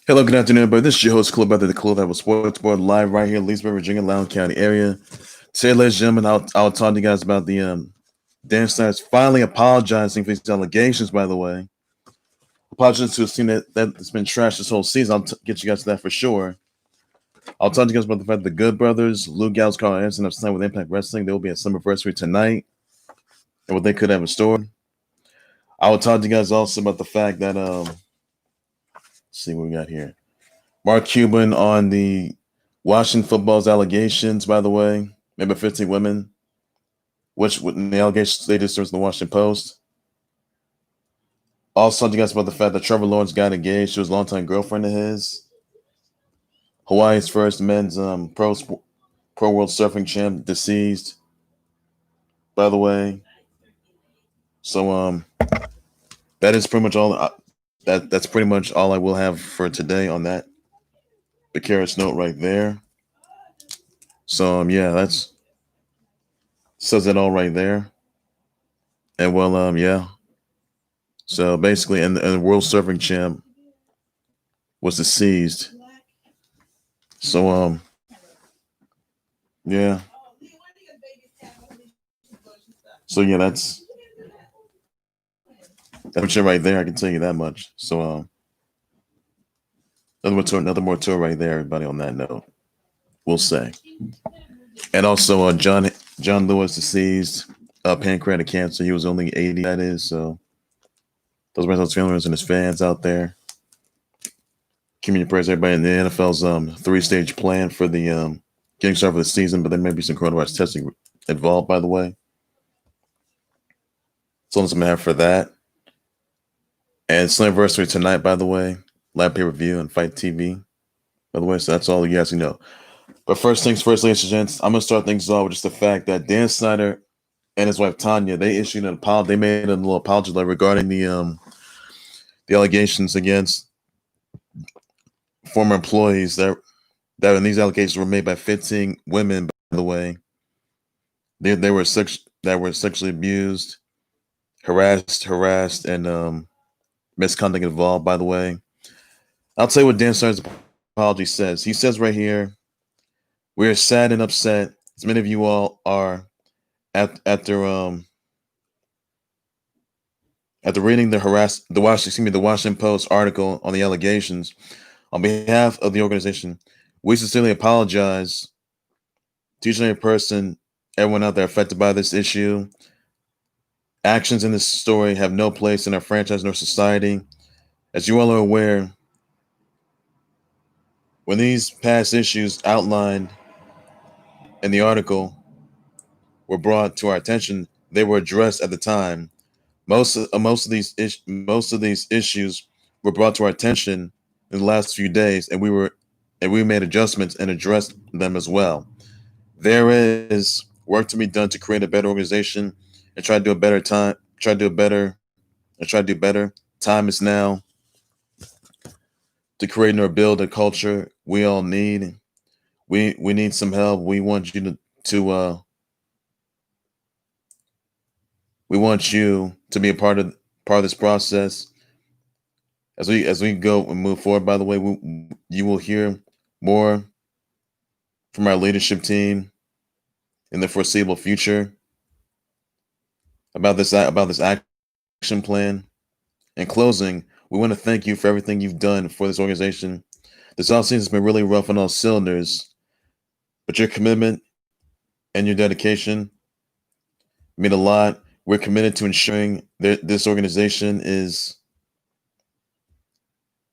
Hello, good afternoon, everybody. This is your host, Club Brother, the Club that was sports board live right here in Leesburg, Virginia, Loudoun County area. Today, ladies and gentlemen, I'll talk to you guys about the Dan Snyder's finally apologizing for these allegations, by the way. Apologizing to a team that's been trashed this whole season. Get you guys to that for sure. I'll talk to you guys about the fact that the Good Brothers, Lou Gallows, Karl, Anderson have signed with Impact Wrestling. They will be at Summerversary tonight and what they could have in store. I will talk to you guys also about the fact that, let's see what we got here. Mark Cuban on the Washington football's allegations, by the way, maybe 15 women, which the allegations they just serves the Washington Post. Also, talk to you guys about the fact that Trevor Lawrence got engaged to his longtime girlfriend of his. Hawaii's first men's pro world surfing champ deceased, by the way. So that is pretty much all. That's pretty much all I will have for today on that precarious note right there. So yeah, that's says it all right there. And well, yeah. So basically, and the world surfing champ was deceased. So yeah. So yeah, that's it right there. I can tell you that much. So another more tour right there. Everybody on that note, we'll say. And also, John Lewis deceased, pancreatic cancer. He was only 80. That is so. Those are his families and his fans out there. Community prayers, everybody in the NFL's 3-stage plan for the getting started for the season, but there may be some coronavirus testing involved, by the way. So let's have for that. And Slamversary tonight, by the way. Live pay-per-view and Fight TV. By the way, so that's all you guys can know. But first things first, ladies and gents, I'm gonna start things off with just the fact that Dan Snyder and his wife Tanya, they issued an apology. They made a little apology letter regarding the allegations against former employees that when these allegations were made by 15 women, by the way. They were sexually abused, harassed, and misconduct involved, by the way. I'll tell you what Dan Snyder's apology says. He says right here, "We are sad and upset, as many of you all are, after reading the Washington Post article on the allegations. On behalf of the organization, we sincerely apologize to each and every person, everyone out there affected by this issue. Actions in this story have no place in our franchise nor society. As you all are aware, when these past issues outlined in the article were brought to our attention, they were addressed at the time. Most of these issues were brought to our attention in the last few days, and we made adjustments and addressed them as well. There is work to be done to create a better organization and try to do a better time. Try to do better. Time is now to create or build a culture we all need. We need some help. We want you to we want you to be a part of this process as we go and move forward. By the way, you will hear more from our leadership team in the foreseeable future about this action plan. In closing, we want to thank you for everything you've done for this organization. This offseason has been really rough on all cylinders, but your commitment and your dedication mean a lot. We're committed to ensuring that this organization is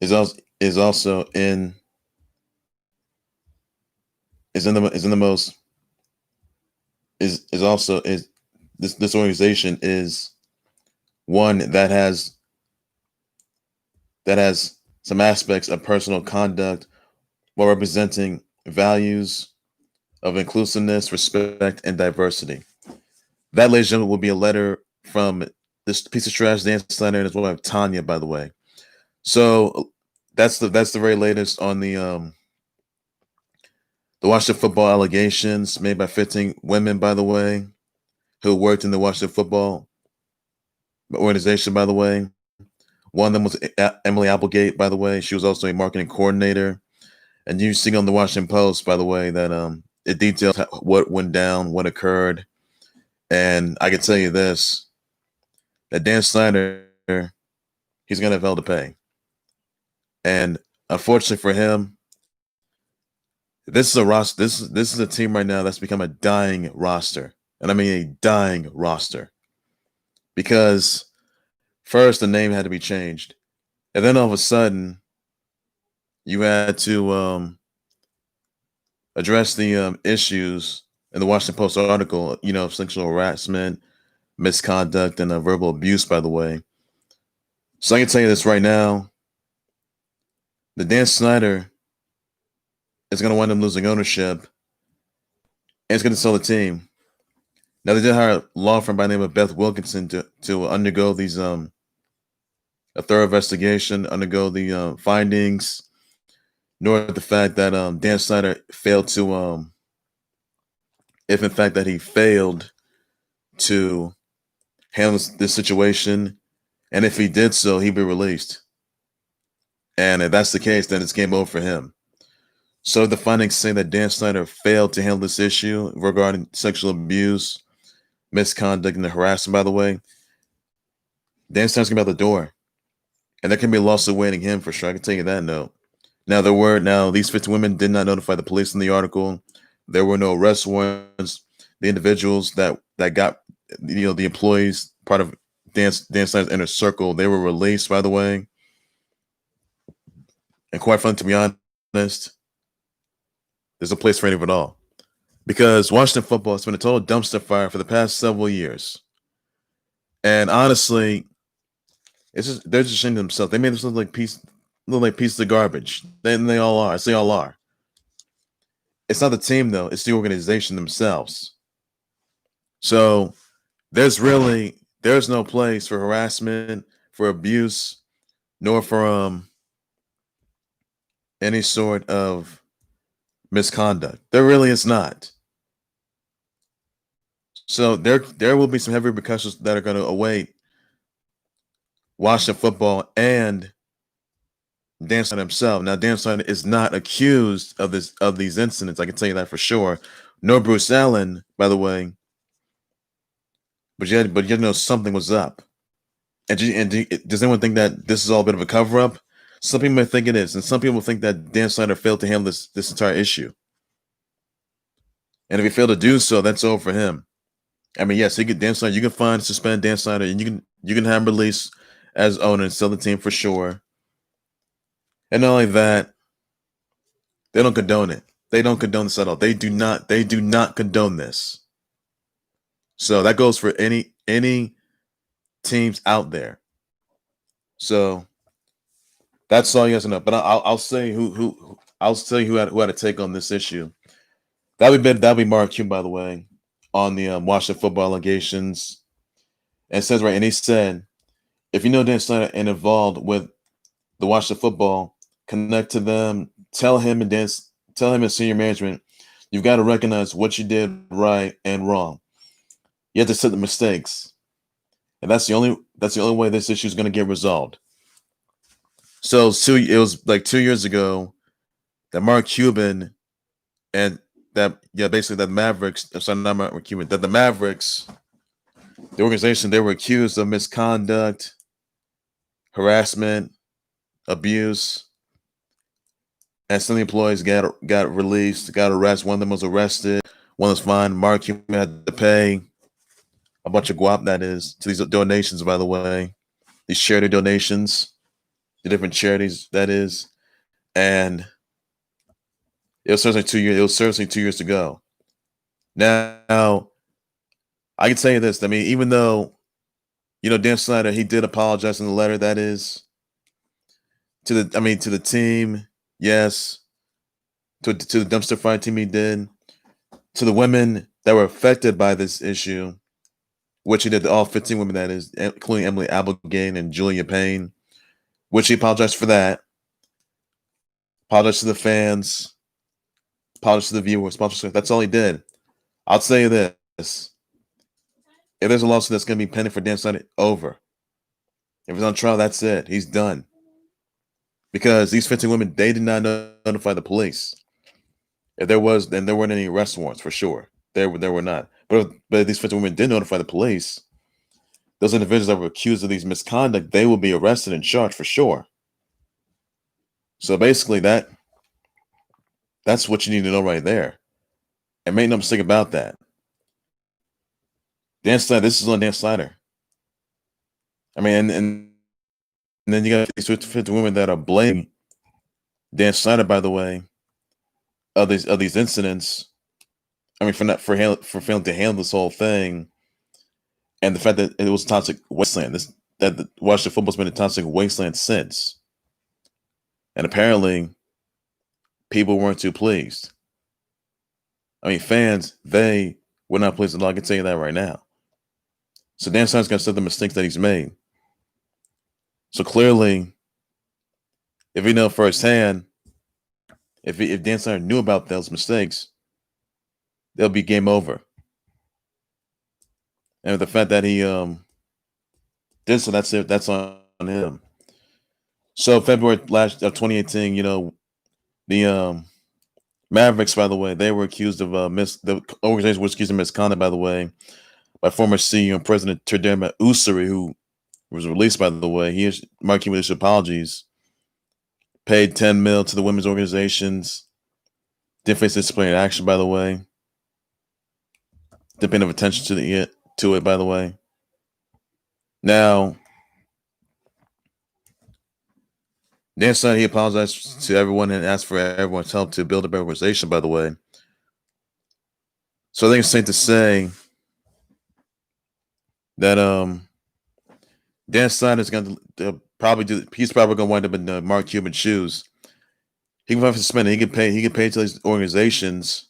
also in this organization is one that has some aspects of personal conduct while representing values of inclusiveness, respect, and diversity. That, ladies and gentlemen, will be a letter from this piece of trash, Dan Snyder, and his wife Tanya, by the way. So that's the very latest on the Washington football allegations made by 15 women, by the way, who worked in the Washington football organization, by the way. One of them was Emily Applegate, by the way. She was also a marketing coordinator. And you see on the Washington Post, by the way, that it details what went down, what occurred. And I can tell you this, that Dan Snyder, he's going to have hell to pay. And unfortunately for him, this is a roster. This is a team right now that's become a dying roster. And I mean a dying roster. Because first the name had to be changed. And then all of a sudden, you had to address the issues in the Washington Post article, sexual harassment, misconduct, and verbal abuse, by the way. So I can tell you this right now, the Dan Snyder is going to wind up losing ownership, and it's going to sell the team. Now, they did hire a law firm by the name of Beth Wilkinson to undergo these a thorough investigation, undergo the findings, nor the fact that Dan Snyder failed to, if in fact that he failed to handle this situation, and if he did so, he'd be released. And if that's the case, then it's game over for him. So the findings say that Dan Snyder failed to handle this issue regarding sexual abuse, misconduct, and the harassment, by the way. Dan Snyder's going to be out the door. And there can be a lawsuit awaiting him for sure. I can tell you that note. Now, these 50 women did not notify the police in the article. There were no arrest warrants. The individuals that got, the employees, part of Dan Snyder's inner circle, they were released, by the way. And quite frankly, to be honest, there's a place for any of it all. Because Washington football has been a total dumpster fire for the past several years. And honestly, they're just ashamed of themselves. They made themselves look like pieces of garbage. They all are. They all are. It's not the team, though. It's the organization themselves. So there's no place for harassment, for abuse, nor for any sort of misconduct. There really is not. So there will be some heavy repercussions that are going to await Washington football and Dan Snyder himself. Now, Dan Snyder is not accused of these incidents. I can tell you that for sure. Nor Bruce Allen, by the way. But you know something was up. And does anyone think that this is all a bit of a cover-up? Some people may think it is, and some people think that Dan Snyder failed to handle this entire issue. And if he failed to do so, that's over for him. I mean, yes, Dan Snyder. You can suspend Dan Snyder, and you can have him released as owner and sell the team for sure. And not only that, they don't condone it. They don't condone this at all. They do not condone this. So that goes for any teams out there. So that's all you guys know. But I'll say I'll tell you who had a take on this issue. That'll be Mark Cuban, by the way, on the Washington football allegations. And it says right, and he said, if you know Dan Snyder and involved with the Washington football, connect to them, tell him and senior management, you've got to recognize what you did right and wrong. You have to set the mistakes. And that's the only way this issue is going to get resolved. So it was like 2 years ago that Mark Cuban and basically that Mavericks, sorry, not Mark Cuban, that the Mavericks, the organization, they were accused of misconduct, harassment, abuse, and some of the employees got released, got arrested. One of them was arrested, one was fined. Mark Cuban had to pay a bunch of guap, that is, to these donations, by the way, these charity donations, the different charities, that is, and it was certainly 2 years. It was certainly 2 years ago. Now, I can tell you this. I mean, even though, Dan Snyder, he did apologize in the letter, that is, to the team, yes, to the dumpster fire team, he did, to the women that were affected by this issue, which he did to all 15 women, that is, including Emily Applegate and Julia Payne, which he apologized for that. Apologized to the fans. Apologized to the viewers. That's all he did. I'll tell you this. If there's a lawsuit that's going to be pending for Dan Snyder, over. If he's on trial, that's it. He's done. Because these 15 women, they did not notify the police. If there was, then there weren't any arrest warrants for sure. There were not. But if these 15 women did notify the police, those individuals that were accused of these misconduct, they will be arrested and charged for sure. So basically, that's what you need to know right there. And make no mistake about that. Dan Snyder, this is on Dan Snyder. I mean, and then you got these 50 women that are blaming Dan Snyder, by the way, of these incidents. I mean, for failing to handle this whole thing, and the fact that it was a toxic wasteland. That the Washington football's been a toxic wasteland since, and apparently, people weren't too pleased. I mean, fans, they were not pleased at all. I can tell you that right now. So Dan Snyder's gonna accept the mistakes that he's made. So clearly, if you know firsthand, if Dan Snyder knew about those mistakes, they'll be game over. And with the fact that he did so, that's it. That's on him. So February last of 2018, the Mavericks, by the way, they were accused of the organization was accused of misconduct, by the way, by former CEO and President Terdema Usuri, who was released, by the way. He is marking with his apologies. Paid 10 mil to the women's organizations. Didn't face disciplinary action, by the way. Didn't pay enough attention to it, by the way. Now, Dan Snyder, he apologized to everyone and asked for everyone's help to build a better organization, by the way. So I think it's safe to say that Dan Snyder is going to he's probably going to wind up in Mark Cuban's shoes. He can spend it. He can pay to these organizations.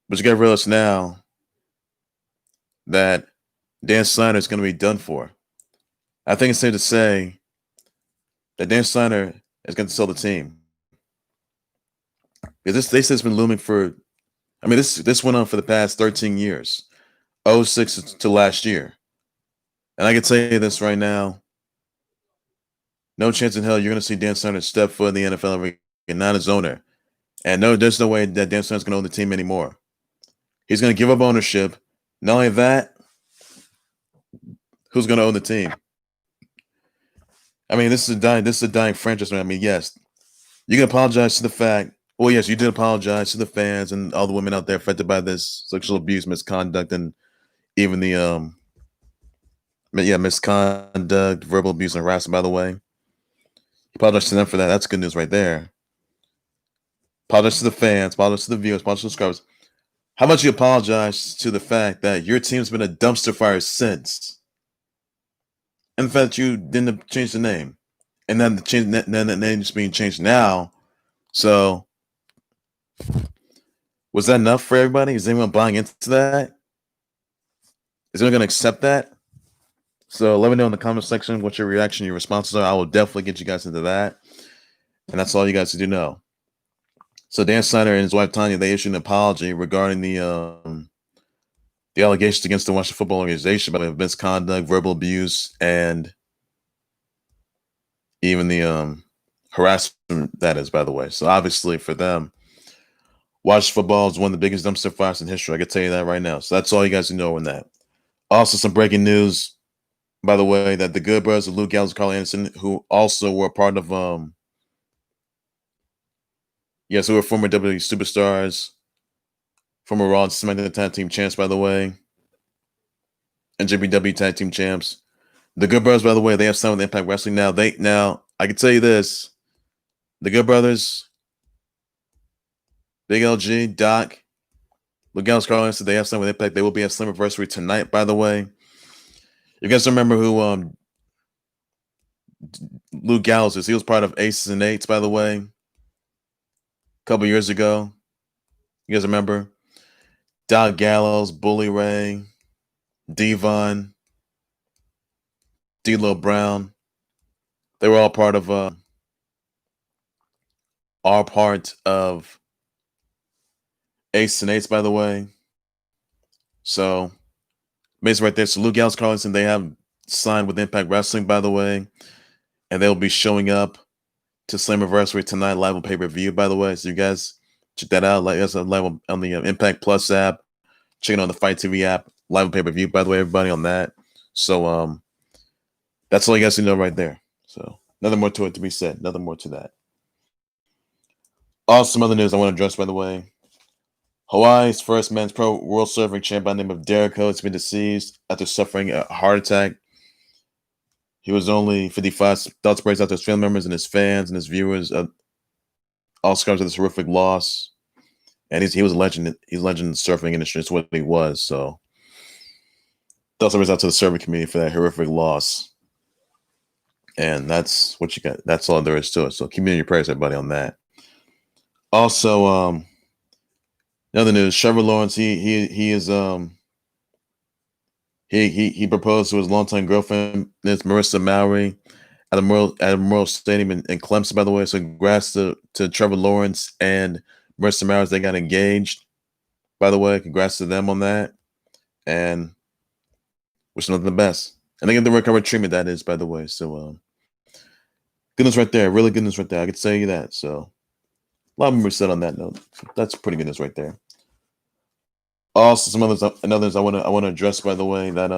But you got to realize now that Dan Snyder is going to be done for. I think it's safe to say that Dan Snyder is going to sell the team. Because they say it's been looming for, I mean, this went on for the past 13 years, 06 to last year. And I can tell you this right now, no chance in hell you're going to see Dan Snyder step foot in the NFL ever again, not his owner. And no, there's no way that Dan Snyder's going to own the team anymore. He's going to give up ownership. Not only that, who's going to own the team? I mean, this is a dying franchise. I mean, yes, you can apologize to the fact. Well, yes, you did apologize to the fans and all the women out there affected by this sexual abuse, misconduct, and even the misconduct, verbal abuse, and harassment. By the way, you apologize to them for that. That's good news right there. Apologize to the fans. Apologize to the viewers. Apologize to the subscribers. How about you apologize to the fact that your team's been a dumpster fire since, and the fact that you didn't change the name, and then the name's being changed now. So, was that enough for everybody? Is anyone buying into that? Is anyone going to accept that? So let me know in the comment section what your reaction, your responses are. I will definitely get you guys into that. And that's all you guys need to know. So Dan Snyder and his wife Tanya, they issued an apology regarding the allegations against the Washington Football Organization about misconduct, verbal abuse, and even the harassment, that is, by the way. So obviously for them, Washington football is one of the biggest dumpster fires in history. I can tell you that right now. So that's all you guys need to know on that. Also, some breaking news, by the way, that the Good Brothers of Luke Gallows and Karl Anderson, who also were part of who were former WWE superstars, former Raw and SmackDown Tag Team champs, by the way, and JBW Tag Team champs. The Good Brothers, by the way, they have signed with Impact Wrestling now. Now I can tell you this: the Good Brothers, Big LG, Doc, Luke Gallows, Karl Anderson, they have signed with Impact. They will be at Slammiversary tonight, by the way. You guys remember who Luke Gallows is? He was part of Aces and Eights, by the way, a couple years ago. You guys remember? Doc Gallows, Bully Ray, Devon, D'Lo Brown. They were all part of Aces and Eights, by the way. So basically right there. So Luke Gallows, Karl Anderson, they have signed with Impact Wrestling, by the way, and they'll be showing up to Slammiversary tonight live on pay-per-view, by the way. So you guys check that out. Like that's live on the Impact Plus app. Check it on the Fight TV app. Live on pay-per-view, by the way, everybody on that. So that's all you guys need to know right there. So nothing more to it to be said. Nothing more to that. Also, some other news I want to address, by the way. Hawaii's first men's pro world surfing champ by the name of Jericho has been deceased after suffering a heart attack. He was only 55. Thoughts praise out to his family members and his fans and his viewers. All scars of this horrific loss. And he was a legend. He's a legend in the surfing industry. It's what he was. So thoughts praise out to the surfing community for that horrific loss. And that's what you got. That's all there is to it. So keep me in your prayers, everybody, on that. Also, another news: Trevor Lawrence. He proposed to his longtime girlfriend, Ms. Marissa Mowry, at a Memorial Stadium in Clemson. By the way, so congrats to Trevor Lawrence and Marissa Mowry. They got engaged. By the way, congrats to them on that, and wish them the best. And they get the recovery treatment. That is, by the way. So goodness right there, really goodness right there. I could say that. So a lot of them were said on that note. That's pretty goodness right there. Also, some others I want to address, by the way, that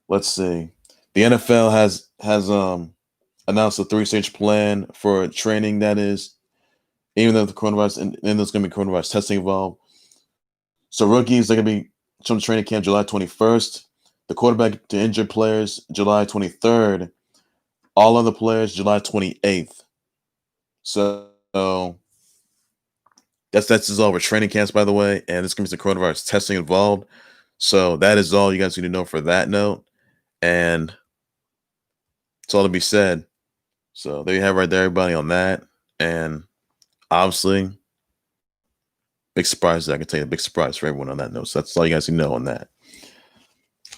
let's see, the NFL has announced a 3-stage plan for training. That is, even though the coronavirus and there's going to be coronavirus testing involved. So rookies, they're going to be from training camp July 21st. The quarterback to injured players July 23rd. All other players July 28th. So that's just all for training camps, by the way, and there's going to be some coronavirus testing involved. So that is all you guys need to know for that note, and it's all to be said. So there you have right there, everybody, on that. And obviously, big surprise. I can tell you, a big surprise for everyone on that note. So that's all you guys need to know on that.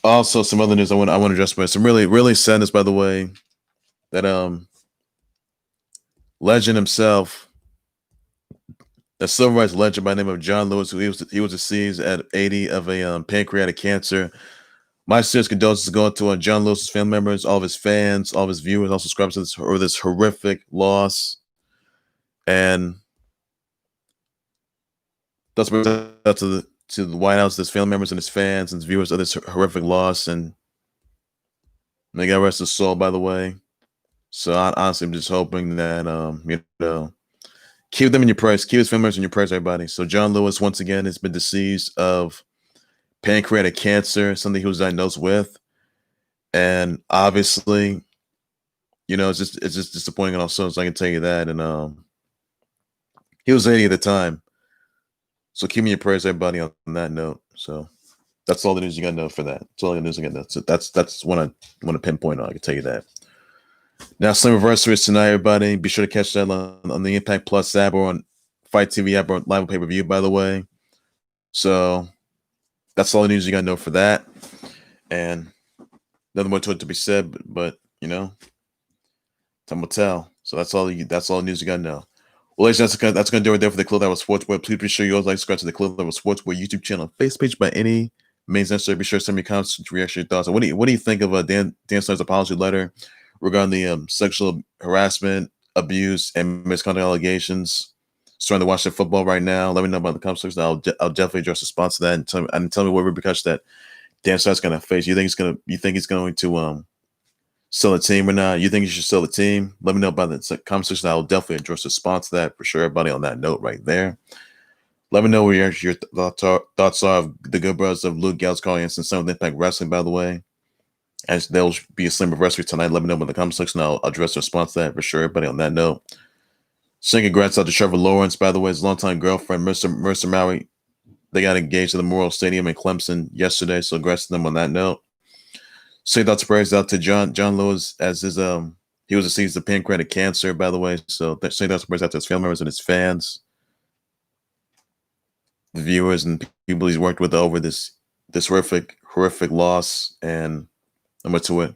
Also, some other news I want to address, but some really sadness, by the way, that legend himself. A civil rights legend by the name of John Lewis, who he was deceased at 80 of a pancreatic cancer. My serious condolences go to John Lewis's family members, all of his fans, all of his viewers, all subscribers to this horrific loss. And that's what to the White House, his family members and his fans and his viewers of this horrific loss. And may God rest his soul, by the way. So honestly, I'm just hoping that keep them in your prayers. Keep his family members in your prayers, everybody. So John Lewis, once again, has been deceased of pancreatic cancer, something he was diagnosed with. And obviously, it's just disappointing on all sorts. I can tell you that. And he was 80 at the time. So keep me in your prayers, everybody, on that note. So that's all the news you got to know for that. That's all the news you got to know. So that's what I want to pinpoint on. I can tell you that. Now, Slammiversary is tonight, everybody. Be sure to catch that on the Impact Plus app or on Fight TV app or live on pay-per-view, by the way. So that's all the news you got to know for that. And nothing more to it to be said, but time will tell. So that's all the news you got to know. Well, ladies and gentlemen, that's going to do it there for the Clip That Was Sportsboy. Please be sure you always like to subscribe to the Clip That Was Sportsboy YouTube channel and Facebook page by any means necessary. Be sure to send me comments, reaction, your thoughts. And what do you think of Dan Snyder's apology letter regarding the sexual harassment, abuse, and misconduct allegations surrounding the Washington football right now? Let me know about the comment section. I'll definitely address the response to that and tell me what repercussions that Dan Snyder's going to face. You think he's going to sell a team or not? You think he should sell the team? Let me know about the comment section. I'll definitely address the response to that for sure. Everybody on that note right there. Let me know what your thoughts are of the good brothers of Luke, Gallows, Karl, and some of Impact Wrestling, by the way. As there'll be a Slammiversary tonight. Let me know in the comment section. I'll address the response to that for sure. Everybody on that note. Saying congrats out to Trevor Lawrence, by the way, his longtime girlfriend, Marissa Mowry. They got engaged at the Memorial Stadium in Clemson yesterday. So congrats to them on that note. Say thoughts and prayers out to John Lewis as he was deceased of pancreatic cancer, by the way. So say thoughts and prayers out to his family members and his fans, the viewers and people he's worked with over this horrific loss. And number to it.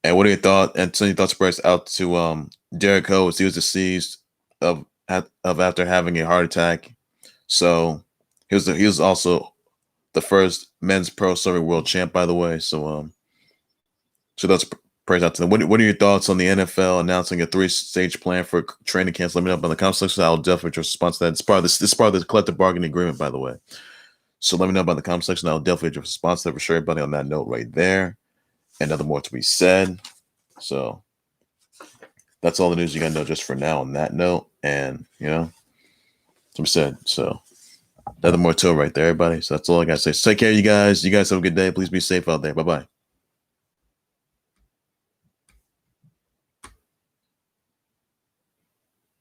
And what are your thoughts? And send your thoughts and prayers out to Jericho as he was deceased of after having a heart attack. So he was also the first men's pro circuit world champ, by the way. So that's praise out to them. What are your thoughts on the NFL announcing a 3-stage plan for training camps? Let me know up in the comment section. I'll definitely respond to that. It's part of this. This is part of the collective bargaining agreement, by the way. So let me know about the comment section. I'll definitely respond to that for sure. Everybody on that note right there. And nothing more to be said. So that's all the news you gotta know just for now on that note. And to be said. So nothing more to it right there, everybody. So that's all I gotta say. So take care, you guys. You guys have a good day. Please be safe out there. Bye-bye.